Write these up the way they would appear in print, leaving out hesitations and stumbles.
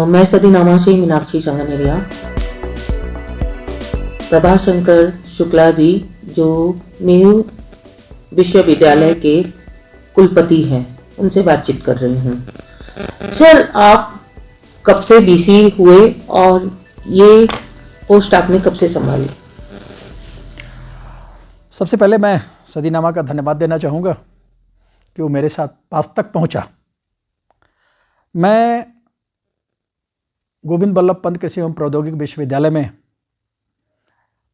मैं सदीनामा से मीनाक्षी संगनेरिया। प्रभाशंकर शुक्ला जी जो नेहरू विश्वविद्यालय के कुलपति हैं, उनसे बातचीत कर रही हूँ। सर, आप कब से बीसी हुए और ये पोस्ट आपने कब से संभाली? सबसे पहले मैं सदीनामा का धन्यवाद देना चाहूँगा कि वो मेरे साथ पास तक पहुँचा। मैं गोविंद बल्लभ पंत कृषि एवं प्रौद्योगिकी विश्वविद्यालय में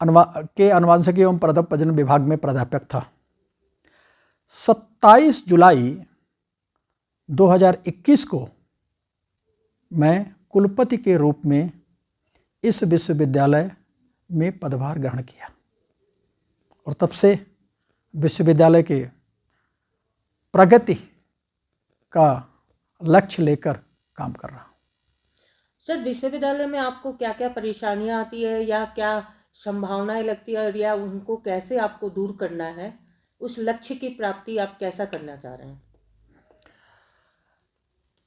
अनुवांशिकी एवं प्रदत्त प्रजनन विभाग में प्राध्यापक था। 27 जुलाई 2021 को मैं कुलपति के रूप में इस विश्वविद्यालय में पदभार ग्रहण किया और तब से विश्वविद्यालय के प्रगति का लक्ष्य लेकर काम कर रहा हूँ। सर, विश्वविद्यालय में आपको क्या क्या परेशानियां आती है या क्या संभावनाएं लगती है या उनको कैसे आपको दूर करना है, उस लक्ष्य की प्राप्ति आप कैसा करना चाह रहे हैं?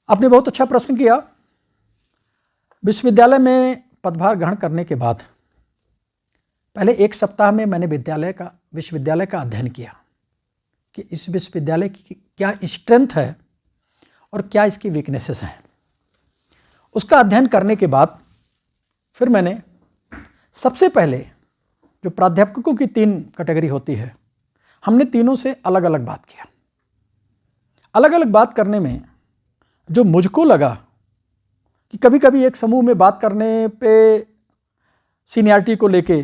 आपने बहुत अच्छा प्रश्न किया। विश्वविद्यालय में पदभार ग्रहण करने के बाद पहले एक सप्ताह में मैंने विश्वविद्यालय का अध्ययन किया कि इस विश्वविद्यालय की क्या स्ट्रेंथ है और क्या इसकी वीकनेसेस हैं। उसका अध्ययन करने के बाद फिर मैंने सबसे पहले जो प्राध्यापकों की 3 कैटेगरी होती है, हमने तीनों से अलग अलग बात किया। अलग अलग बात करने में जो मुझको लगा कि कभी कभी एक समूह में बात करने पे सीनियरिटी को लेके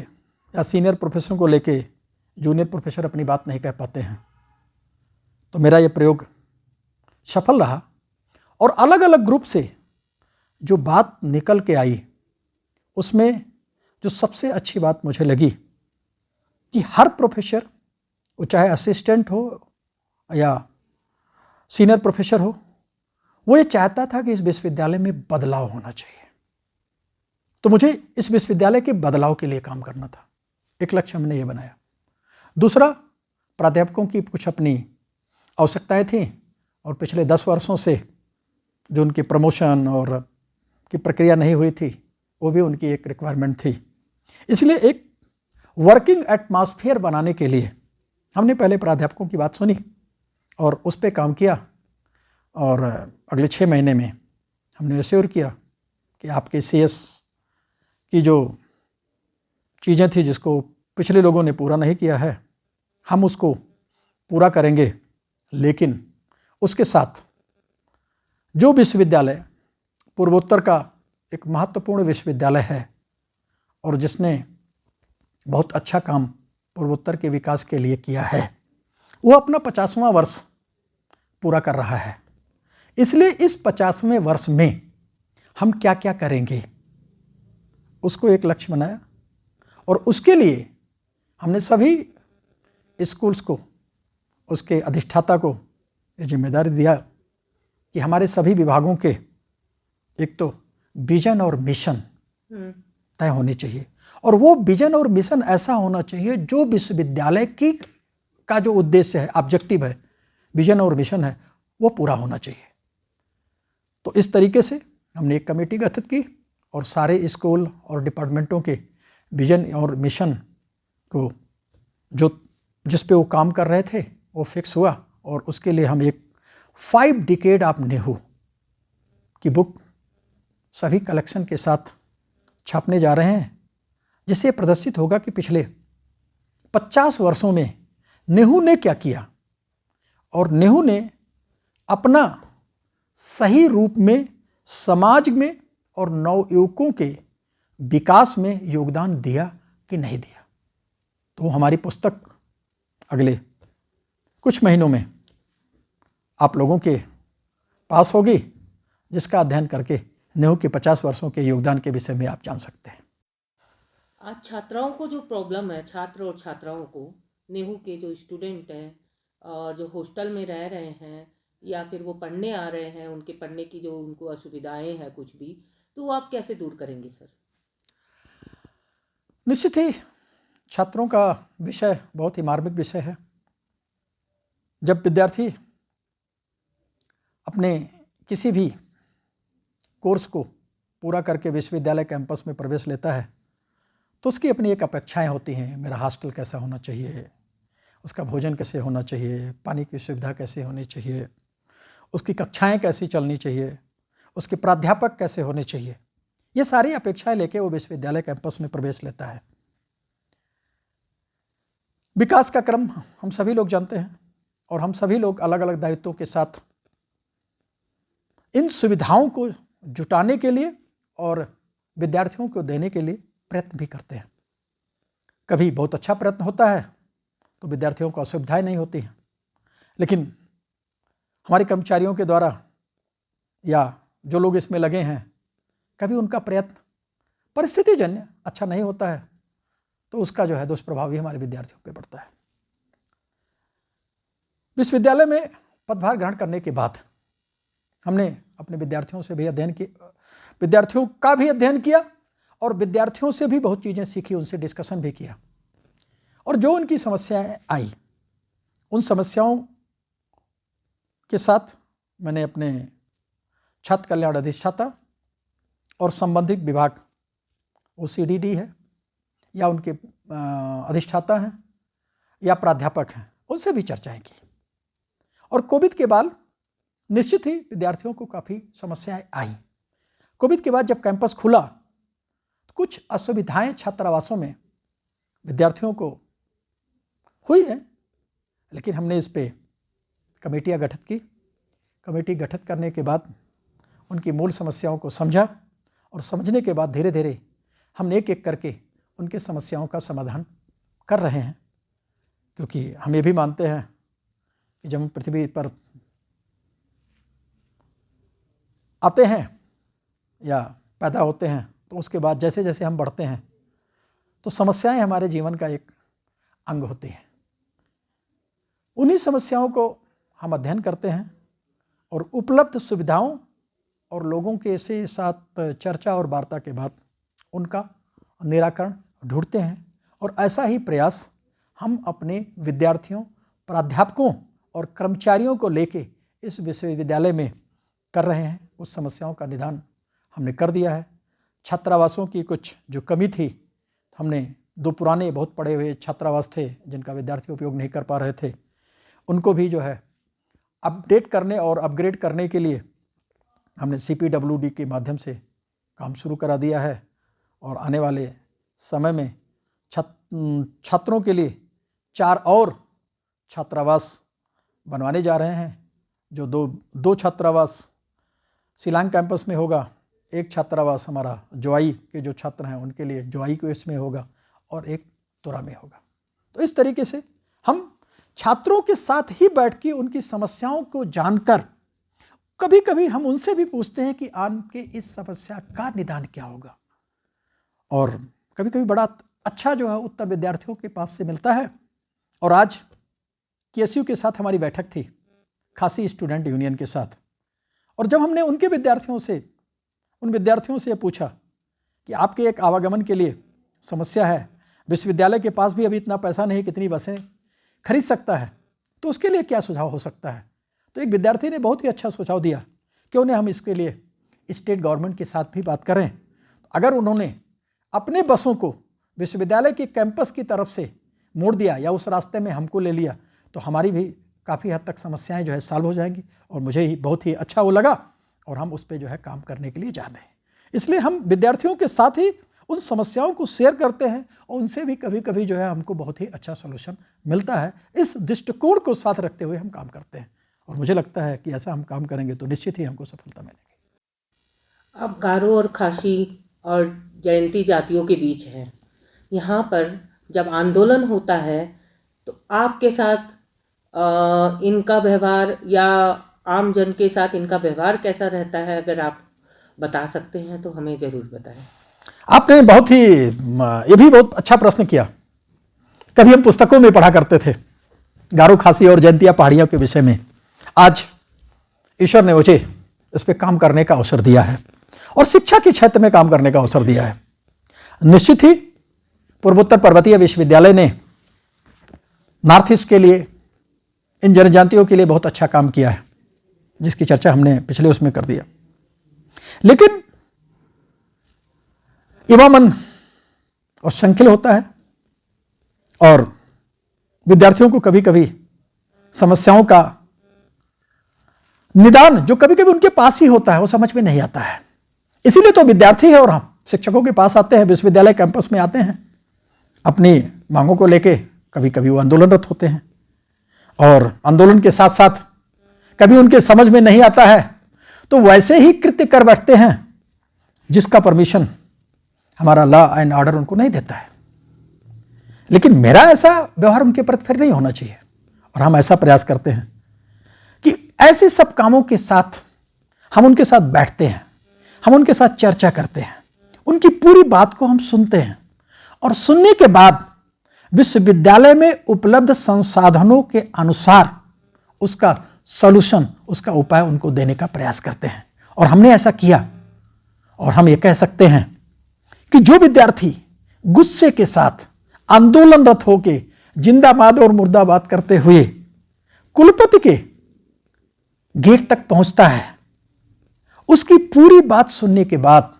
या सीनियर प्रोफेसर को लेके जूनियर प्रोफेसर अपनी बात नहीं कह पाते हैं, तो मेरा ये प्रयोग सफल रहा और अलग अलग ग्रुप से जो बात निकल के आई उसमें जो सबसे अच्छी बात मुझे लगी कि हर प्रोफेसर, वो चाहे असिस्टेंट हो या सीनियर प्रोफेसर हो, वो ये चाहता था कि इस विश्वविद्यालय में बदलाव होना चाहिए। तो मुझे इस विश्वविद्यालय के बदलाव के लिए काम करना था, एक लक्ष्य हमने ये बनाया। दूसरा, प्राध्यापकों की कुछ अपनी आवश्यकताएं थी और पिछले 10 वर्षों से जो उनकी प्रमोशन और की प्रक्रिया नहीं हुई थी, वो भी उनकी एक रिक्वायरमेंट थी। इसलिए एक वर्किंग एटमॉस्फेयर बनाने के लिए हमने पहले प्राध्यापकों की बात सुनी और उस पर काम किया और अगले 6 महीने में हमने एश्योर किया कि आपके CS की जो चीज़ें थी जिसको पिछले लोगों ने पूरा नहीं किया है, हम उसको पूरा करेंगे। लेकिन उसके साथ जो विश्वविद्यालय पूर्वोत्तर का एक महत्वपूर्ण विश्वविद्यालय है और जिसने बहुत अच्छा काम पूर्वोत्तर के विकास के लिए किया है, वो अपना 50वां वर्ष पूरा कर रहा है। इसलिए इस 50वें वर्ष में हम क्या क्या करेंगे, उसको एक लक्ष्य बनाया और उसके लिए हमने सभी स्कूल्स को, उसके अधिष्ठाता को ये जिम्मेदारी दिया कि हमारे सभी विभागों के एक तो विजन और मिशन तय होने चाहिए और वो विजन और मिशन ऐसा होना चाहिए जो विश्वविद्यालय की का जो उद्देश्य है, ऑब्जेक्टिव है, विजन और मिशन है, वो पूरा होना चाहिए। तो इस तरीके से हमने एक कमेटी गठित की और सारे स्कूल और डिपार्टमेंटों के विजन और मिशन को जिस पे वो काम कर रहे थे वो फिक्स हुआ और उसके लिए हम एक 5 डिकेड ऑफ नेहरू की बुक सभी कलेक्शन के साथ छापने जा रहे हैं, जिससे प्रदर्शित होगा कि पिछले 50 वर्षों में नेहरू ने क्या किया और नेहरू ने अपना सही रूप में समाज में और नवयुवकों के विकास में योगदान दिया कि नहीं दिया। तो हमारी पुस्तक अगले कुछ महीनों में आप लोगों के पास होगी, जिसका अध्ययन करके नेहरू के 50 वर्षों के योगदान के विषय में आप जान सकते हैं। आज छात्राओं को जो प्रॉब्लम है, छात्र और छात्राओं को, नेहरू के जो स्टूडेंट हैं और जो हॉस्टल में रह रहे हैं या फिर वो पढ़ने आ रहे हैं, उनके पढ़ने की जो उनको असुविधाएं हैं कुछ भी, तो वो आप कैसे दूर करेंगे सर? निश्चित ही छात्रों का विषय बहुत ही मार्मिक विषय है। जब विद्यार्थी अपने किसी भी कोर्स को पूरा करके विश्वविद्यालय कैंपस में प्रवेश लेता है तो उसकी अपनी एक अपेक्षाएं होती हैं। मेरा हॉस्टल कैसा होना चाहिए, उसका भोजन कैसे होना चाहिए, पानी की सुविधा कैसे होनी चाहिए, उसकी कक्षाएं कैसी चलनी चाहिए, उसके प्राध्यापक कैसे होने चाहिए। ये सारी अपेक्षाएं लेके वो विश्वविद्यालय कैंपस में प्रवेश लेता है। विकास का क्रम हम सभी लोग जानते हैं और हम सभी लोग अलग अलग दायित्वों के साथ इन सुविधाओं को जुटाने के लिए और विद्यार्थियों को देने के लिए प्रयत्न भी करते हैं। कभी बहुत अच्छा प्रयत्न होता है तो विद्यार्थियों को असुविधाएं नहीं होती हैं, लेकिन हमारे कर्मचारियों के द्वारा या जो लोग इसमें लगे हैं, कभी उनका प्रयत्न परिस्थितिजन्य अच्छा नहीं होता है तो उसका जो है दुष्प्रभाव भी हमारे विद्यार्थियों पर पड़ता है। विश्वविद्यालय में पदभार ग्रहण करने के बाद हमने अपने विद्यार्थियों से भी अध्ययन किया, विद्यार्थियों का भी अध्ययन किया और विद्यार्थियों से भी बहुत चीज़ें सीखी, उनसे डिस्कशन भी किया और जो उनकी समस्याएं आई उन समस्याओं के साथ मैंने अपने छात्र कल्याण अधिष्ठाता और संबंधित विभाग, वो CDD है या उनके अधिष्ठाता हैं या प्राध्यापक हैं, उनसे भी चर्चाएं की। और कोविड के बाद निश्चित ही विद्यार्थियों को काफ़ी समस्याएं आई। कोविड के बाद जब कैंपस खुला तो कुछ असुविधाएं छात्रावासों में विद्यार्थियों को हुई है, लेकिन हमने इस पे कमेटियां गठित की। कमेटी गठित करने के बाद उनकी मूल समस्याओं को समझा और समझने के बाद धीरे धीरे हम एक एक करके उनकी समस्याओं का समाधान कर रहे हैं, क्योंकि हम ये भी मानते हैं कि जब हम पृथ्वी पर आते हैं या पैदा होते हैं तो उसके बाद जैसे जैसे हम बढ़ते हैं तो समस्याएं हमारे जीवन का एक अंग होती हैं। उन्हीं समस्याओं को हम अध्ययन करते हैं और उपलब्ध सुविधाओं और लोगों के ऐसे साथ चर्चा और वार्ता के बाद उनका निराकरण ढूंढते हैं। और ऐसा ही प्रयास हम अपने विद्यार्थियों, प्राध्यापकों और कर्मचारियों को लेके इस विश्वविद्यालय में कर रहे हैं। उस समस्याओं का निदान हमने कर दिया है। छात्रावासों की कुछ जो कमी थी, हमने 2 पुराने बहुत पड़े हुए छात्रावास थे जिनका विद्यार्थी उपयोग नहीं कर पा रहे थे, उनको भी जो है अपडेट करने और अपग्रेड करने के लिए हमने CPWD के माध्यम से काम शुरू करा दिया है। और आने वाले समय में छात्रों के लिए 4 और छात्रावास बनवाने जा रहे हैं। जो दो छात्रावास शिलांग कैंपस में होगा, एक छात्रावास हमारा जोआई के जो छात्र हैं उनके लिए जोआई को इसमें होगा और एक तुरा में होगा। तो इस तरीके से हम छात्रों के साथ ही बैठ के उनकी समस्याओं को जानकर, कभी कभी हम उनसे भी पूछते हैं कि आपके इस समस्या का निदान क्या होगा। और कभी कभी बड़ा अच्छा जो है उत्तर विद्यार्थियों के पास से मिलता है। और आज KSU के साथ हमारी बैठक थी, खासी स्टूडेंट यूनियन के साथ, और जब हमने उन विद्यार्थियों से पूछा कि आपके एक आवागमन के लिए समस्या है, विश्वविद्यालय के पास भी अभी इतना पैसा नहीं कितनी बसें खरीद सकता है, तो उसके लिए क्या सुझाव हो सकता है। तो एक विद्यार्थी ने बहुत ही अच्छा सुझाव दिया, क्यों न हम इसके लिए स्टेट गवर्नमेंट के साथ भी बात करें। अगर उन्होंने अपने बसों को विश्वविद्यालय के कैंपस की तरफ से मोड़ दिया या उस रास्ते में हमको ले लिया तो हमारी भी काफ़ी हद तक समस्याएं जो है सॉल्व हो जाएंगी। और मुझे ही बहुत ही अच्छा वो लगा और हम उस पर जो है काम करने के लिए जा रहे हैं। इसलिए हम विद्यार्थियों के साथ ही उन समस्याओं को शेयर करते हैं और उनसे भी कभी कभी जो है हमको बहुत ही अच्छा सलूशन मिलता है। इस दृष्टिकोण को साथ रखते हुए हम काम करते हैं और मुझे लगता है कि ऐसा हम काम करेंगे तो निश्चित ही हमको सफलता मिलेगी। अब गारो और खासी और जयंती जातियों के बीच है, यहाँ पर जब आंदोलन होता है तो आपके साथ इनका व्यवहार या आम जन के साथ इनका व्यवहार कैसा रहता है, अगर आप बता सकते हैं तो हमें ज़रूर बताएं। आपने ये भी बहुत अच्छा प्रश्न किया। कभी हम पुस्तकों में पढ़ा करते थे गारो खासी और जयंतिया पहाड़ियों के विषय में। आज ईश्वर ने मुझे इस पर काम करने का अवसर दिया है और शिक्षा के क्षेत्र में काम करने का अवसर दिया है। निश्चित ही पूर्वोत्तर पर्वतीय विश्वविद्यालय ने नॉर्थ ईस्ट के लिए, इन जनजातियों के लिए बहुत अच्छा काम किया है, जिसकी चर्चा हमने पिछले उसमें कर दिया। लेकिन युवा मन और संकिल होता है और विद्यार्थियों को कभी कभी समस्याओं का निदान जो कभी कभी उनके पास ही होता है वो समझ में नहीं आता है। इसीलिए तो विद्यार्थी है और हम शिक्षकों के पास आते हैं, विश्वविद्यालय कैंपस में आते हैं, अपनी मांगों को लेके कभी कभी वो आंदोलनरत होते हैं और आंदोलन के साथ साथ कभी उनके समझ में नहीं आता है तो वैसे ही कृत्य कर बैठते हैं जिसका परमिशन हमारा लॉ एंड ऑर्डर उनको नहीं देता है। लेकिन मेरा ऐसा व्यवहार उनके प्रति फिर नहीं होना चाहिए और हम ऐसा प्रयास करते हैं कि ऐसे सब कामों के साथ हम उनके साथ बैठते हैं, हम उनके साथ चर्चा करते हैं, उनकी पूरी बात को हम सुनते हैं और सुनने के बाद विश्वविद्यालय में उपलब्ध संसाधनों के अनुसार उसका सॉल्यूशन, उसका उपाय उनको देने का प्रयास करते हैं। और हमने ऐसा किया और हम ये कह सकते हैं कि जो विद्यार्थी गुस्से के साथ आंदोलनरत होकर जिंदाबाद और मुर्दाबाद करते हुए कुलपति के गेट तक पहुंचता है, उसकी पूरी बात सुनने के बाद,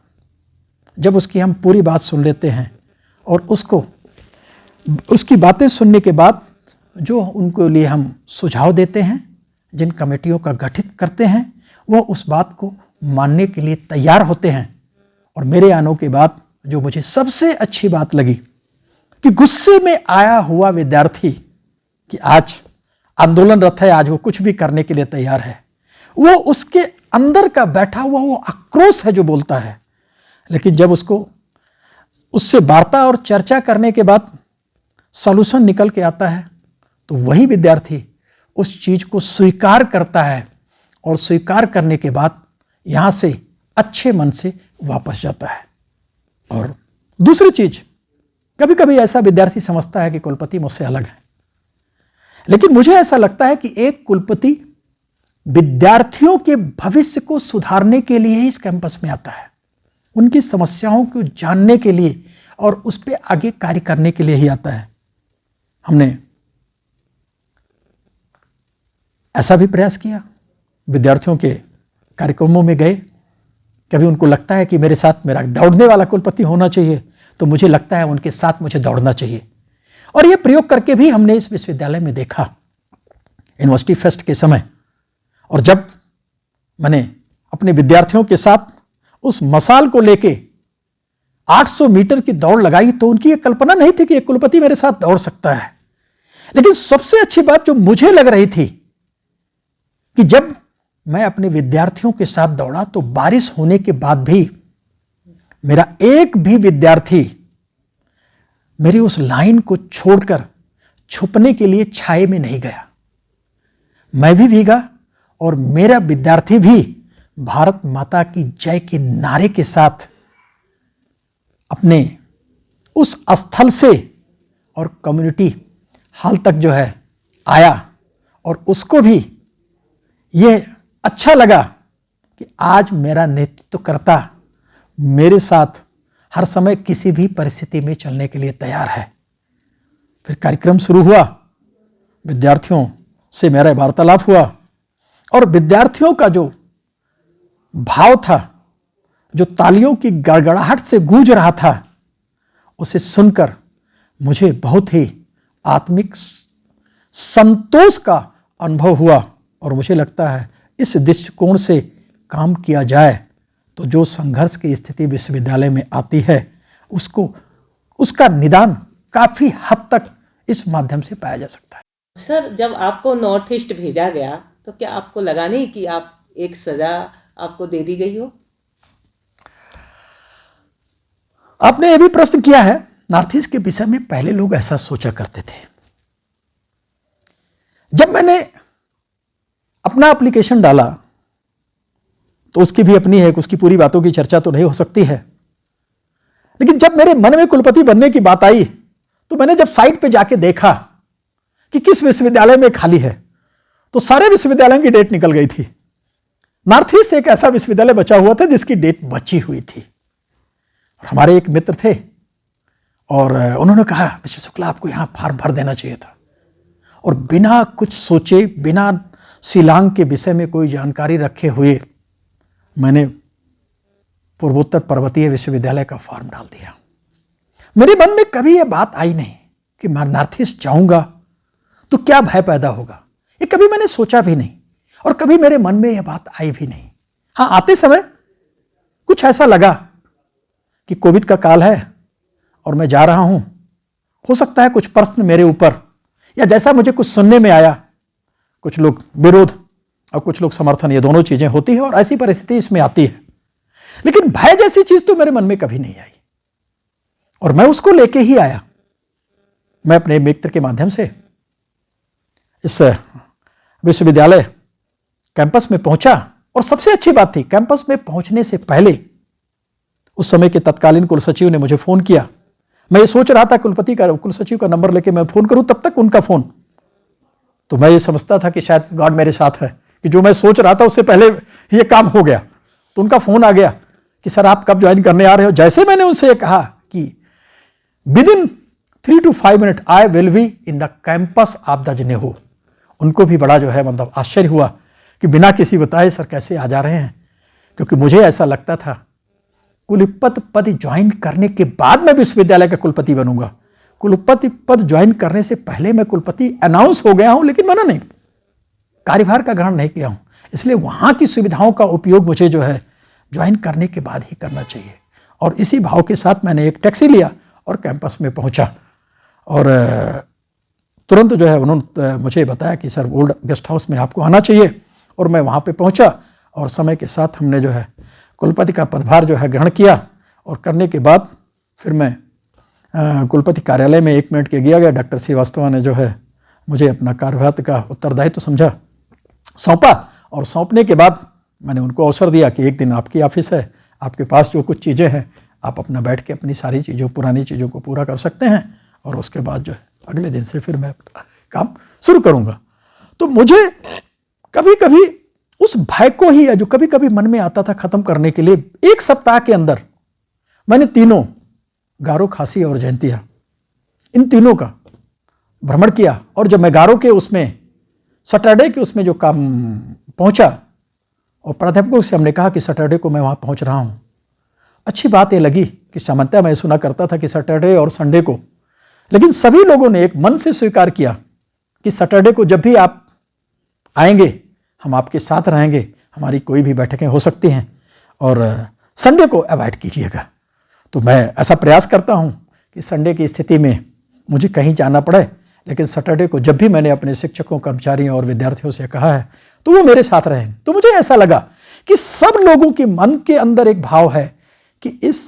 जब उसकी हम पूरी बात सुन लेते हैं और उसकी बातें सुनने के बाद जो उनको लिए हम सुझाव देते हैं, जिन कमेटियों का गठित करते हैं, वो उस बात को मानने के लिए तैयार होते हैं। और मेरे आने के बाद जो मुझे सबसे अच्छी बात लगी कि गुस्से में आया हुआ विद्यार्थी कि आज आंदोलनरत है, आज वो कुछ भी करने के लिए तैयार है, वो उसके अंदर का बैठा हुआ वो आक्रोश है जो बोलता है। लेकिन जब उससे वार्ता और चर्चा करने के बाद सॉल्यूशन निकल के आता है तो वही विद्यार्थी उस चीज को स्वीकार करता है और स्वीकार करने के बाद यहां से अच्छे मन से वापस जाता है। और दूसरी चीज, कभी कभी ऐसा विद्यार्थी समझता है कि कुलपति मुझसे अलग है, लेकिन मुझे ऐसा लगता है कि एक कुलपति विद्यार्थियों के भविष्य को सुधारने के लिए ही इस कैंपस में आता है, उनकी समस्याओं को जानने के लिए और उस पर आगे कार्य करने के लिए ही आता है। हमने ऐसा भी प्रयास किया, विद्यार्थियों के कार्यक्रमों में गए, कभी उनको लगता है कि मेरे साथ मेरा दौड़ने वाला कुलपति होना चाहिए, तो मुझे लगता है उनके साथ मुझे दौड़ना चाहिए। और यह प्रयोग करके भी हमने इस विश्वविद्यालय में देखा यूनिवर्सिटी फेस्ट के समय। और जब मैंने अपने विद्यार्थियों के साथ उस मसाल को लेके 800 मीटर की दौड़ लगाई तो उनकी एक कल्पना नहीं थी कि एक कुलपति मेरे साथ दौड़ सकता है। लेकिन सबसे अच्छी बात जो मुझे लग रही थी कि जब मैं अपने विद्यार्थियों के साथ दौड़ा तो बारिश होने के बाद भी मेरा एक भी विद्यार्थी मेरी उस लाइन को छोड़कर छुपने के लिए छाए में नहीं गया। मैं भी भीगा और मेरा विद्यार्थी भी भारत माता की जय के नारे के साथ अपने उस स्थल से और कम्युनिटी हॉल तक जो है आया। और उसको भी ये अच्छा लगा कि आज मेरा नेतृत्वकर्ता मेरे साथ हर समय किसी भी परिस्थिति में चलने के लिए तैयार है। फिर कार्यक्रम शुरू हुआ, विद्यार्थियों से मेरा वार्तालाप हुआ और विद्यार्थियों का जो भाव था, जो तालियों की गड़गड़ाहट से गूंज रहा था, उसे सुनकर मुझे बहुत ही आत्मिक संतोष का अनुभव हुआ। और मुझे लगता है इस दृष्टिकोण से काम किया जाए तो जो संघर्ष की स्थिति विश्वविद्यालय में आती है उसका निदान काफी हद तक इस माध्यम से पाया जा सकता है। सर, जब आपको नॉर्थ ईस्ट भेजा गया तो क्या आपको लगा नहीं कि आप एक सजा आपको दे दी गई हो? आपने ये भी प्रश्न किया है। नॉर्थ ईस्ट के विषय में पहले लोग ऐसा सोचा करते थे। जब मैंने अपना एप्लीकेशन डाला तो उसकी भी अपनी है, उसकी पूरी बातों की चर्चा तो नहीं हो सकती है, लेकिन जब मेरे मन में कुलपति बनने की बात आई तो मैंने जब साइट पे जाके देखा कि किस विश्वविद्यालय में खाली है तो सारे विश्वविद्यालयों की डेट निकल गई थी। नॉर्थ ईस्ट एक ऐसा विश्वविद्यालय बचा हुआ था जिसकी डेट बची हुई थी। और हमारे एक मित्र थे और उन्होंने कहा, मिस्टर शुक्ला आपको यहां फॉर्म भर देना चाहिए था। और बिना कुछ सोचे, बिना शिलांग के विषय में कोई जानकारी रखे हुए मैंने पूर्वोत्तर पर्वतीय विश्वविद्यालय का फॉर्म डाल दिया। मेरे मन में कभी यह बात आई नहीं कि मैं नॉर्थ ईस्ट जाऊंगा तो क्या भय पैदा होगा, ये कभी मैंने सोचा भी नहीं और कभी मेरे मन में यह बात आई भी नहीं। हाँ, आते समय कुछ ऐसा लगा कि कोविड का काल है और मैं जा रहा हूं, हो सकता है कुछ प्रश्न मेरे ऊपर, या जैसा मुझे कुछ सुनने में आया, कुछ लोग विरोध और कुछ लोग समर्थन, ये दोनों चीजें होती है और ऐसी परिस्थिति इसमें आती है। लेकिन भय जैसी चीज तो मेरे मन में कभी नहीं आई और मैं उसको लेके ही आया। मैं अपने मित्र के माध्यम से इस विश्वविद्यालय कैंपस में पहुंचा और सबसे अच्छी बात थी, कैंपस में पहुंचने से पहले उस समय के तत्कालीन कुलसचिव ने मुझे फोन किया। मैं ये सोच रहा था कुलसचिव का नंबर लेके मैं फोन करूं, तब तक उनका फोन, तो मैं ये समझता था कि शायद गॉड मेरे साथ है कि जो मैं सोच रहा था उससे पहले ये काम हो गया। तो उनका फोन आ गया कि सर आप कब ज्वाइन करने आ रहे हो। जैसे मैंने उनसे कहा कि with in 3 to 5 minute I will be in the campus of the जनेऊ, उनको भी बड़ा जो है मतलब आश्चर्य हुआ कि बिना किसी बताए सर कैसे आ जा रहे हैं, क्योंकि मुझे ऐसा लगता था कुलपति पद ज्वाइन करने के बाद मैं विश्वविद्यालय का कुलपति बनूंगा। कुलपति पद ज्वाइन करने से पहले मैं कुलपति अनाउंस हो गया हूं, लेकिन माना नहीं, कार्यभार का ग्रहण नहीं किया हूं। इसलिए वहां की सुविधाओं का उपयोग मुझे जो है ज्वाइन करने के बाद ही करना चाहिए। और इसी भाव के साथ मैंने एक टैक्सी लिया और कैंपस में पहुंचा और तुरंत जो है उन्होंने मुझे बताया कि सर ओल्ड गेस्ट हाउस में आपको आना चाहिए। और मैं वहाँ पे पहुँचा और समय के साथ हमने जो है कुलपति का पदभार जो है ग्रहण किया। और करने के बाद फिर मैं कुलपति कार्यालय में 1 मिनट के गया। डॉक्टर श्रीवास्तव ने जो है मुझे अपना कार्यभार का उत्तरदायित्व समझा, सौंपा। और सौंपने के बाद मैंने उनको अवसर दिया कि एक दिन आपकी ऑफिस है, आपके पास जो कुछ चीज़ें हैं आप अपना बैठ के अपनी सारी चीज़ों, पुरानी चीज़ों को पूरा कर सकते हैं और उसके बाद जो है अगले दिन से फिर मैं काम शुरू करूँगा। तो मुझे कभी कभी उस भय को ही, जो कभी कभी मन में आता था, खत्म करने के लिए 1 सप्ताह के अंदर मैंने तीनों गारो, खासी और जयंतिया, इन तीनों का भ्रमण किया। और जब मैं गारो के उसमें सैटरडे के उसमें जो काम पहुंचा और प्राध्यापकों से हमने कहा कि सैटरडे को मैं वहां पहुंच रहा हूं। अच्छी बात ये लगी कि सामान्यतः मैं सुना करता था कि सैटरडे और संडे को, लेकिन सभी लोगों ने एक मन से स्वीकार किया कि सैटरडे को जब भी आप आएंगे हम आपके साथ रहेंगे, हमारी कोई भी बैठकें हो सकती हैं, और संडे को अवॉइड कीजिएगा। तो मैं ऐसा प्रयास करता हूं कि संडे की स्थिति में मुझे कहीं जाना पड़े, लेकिन सैटरडे को जब भी मैंने अपने शिक्षकों, कर्मचारियों और विद्यार्थियों से कहा है तो वो मेरे साथ रहें। तो मुझे ऐसा लगा कि सब लोगों के मन के अंदर एक भाव है कि इस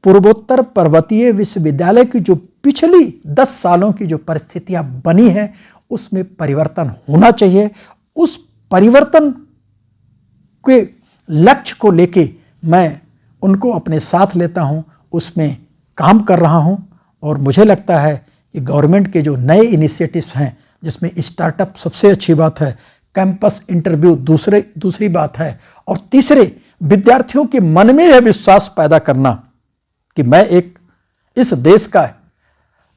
पूर्वोत्तर पर्वतीय विश्वविद्यालय की जो पिछली 10 सालों की जो परिस्थितियां बनी हैं उसमें परिवर्तन होना चाहिए। उस परिवर्तन के लक्ष्य को लेके मैं उनको अपने साथ लेता हूं, उसमें काम कर रहा हूं। और मुझे लगता है कि गवर्नमेंट के जो नए इनिशिएटिव्स हैं, जिसमें स्टार्टअप सबसे अच्छी बात है, कैंपस इंटरव्यू दूसरी बात है, और तीसरे विद्यार्थियों के मन में यह विश्वास पैदा करना कि मैं इस देश का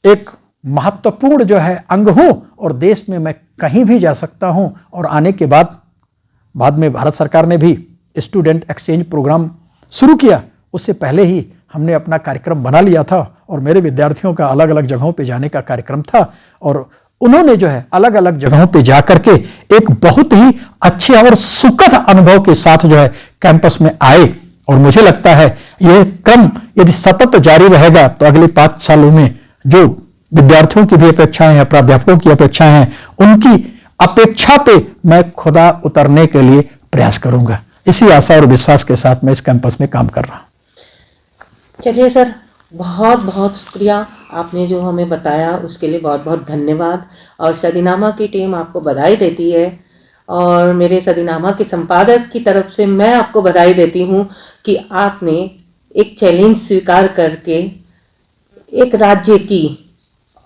एक महत्वपूर्ण जो है अंग हूं और देश में मैं कहीं भी जा सकता हूं। और आने के बाद में भारत सरकार ने भी स्टूडेंट एक्सचेंज प्रोग्राम शुरू किया। उससे पहले ही हमने अपना कार्यक्रम बना लिया था और मेरे विद्यार्थियों का अलग अलग जगहों पे जाने का कार्यक्रम था, और उन्होंने जो है अलग अलग जगहों पे जाकर के एक बहुत ही अच्छे और सुखद अनुभव के साथ जो है कैंपस में आए। और मुझे लगता है यह क्रम यदि सतत जारी रहेगा तो अगले 5 सालों में जो विद्यार्थियों की भी अपेक्षाएं हैं, प्राध्यापकों की अपेक्षाएं हैं, उनकी अपेक्षा पे मैं खुदा उतरने के लिए प्रयास करूंगा। इसी आशा और विश्वास के साथ मैं इस कैंपस में काम कर रहा हूं। चलिए सर, बहुत बहुत शुक्रिया, आपने जो हमें बताया उसके लिए बहुत बहुत धन्यवाद। और सदीनामा की टीम आपको बधाई देती है, और मेरे सदीनामा के संपादक की तरफ से मैं आपको बधाई देती हूं कि आपने एक चैलेंज स्वीकार करके एक राज्य की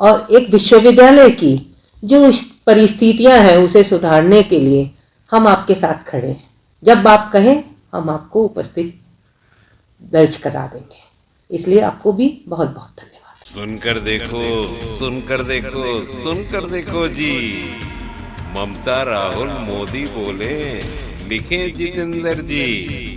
और एक विश्वविद्यालय की जो परिस्थितियां हैं उसे सुधारने के लिए हम आपके साथ खड़े हैं। जब आप कहें हम आपको उपस्थित दर्ज करा देंगे, इसलिए आपको भी बहुत बहुत धन्यवाद। सुनकर देखो, सुनकर देखो, सुनकर देखो जी। ममता राहुल मोदी बोले, लिखे जितेंद्र जी।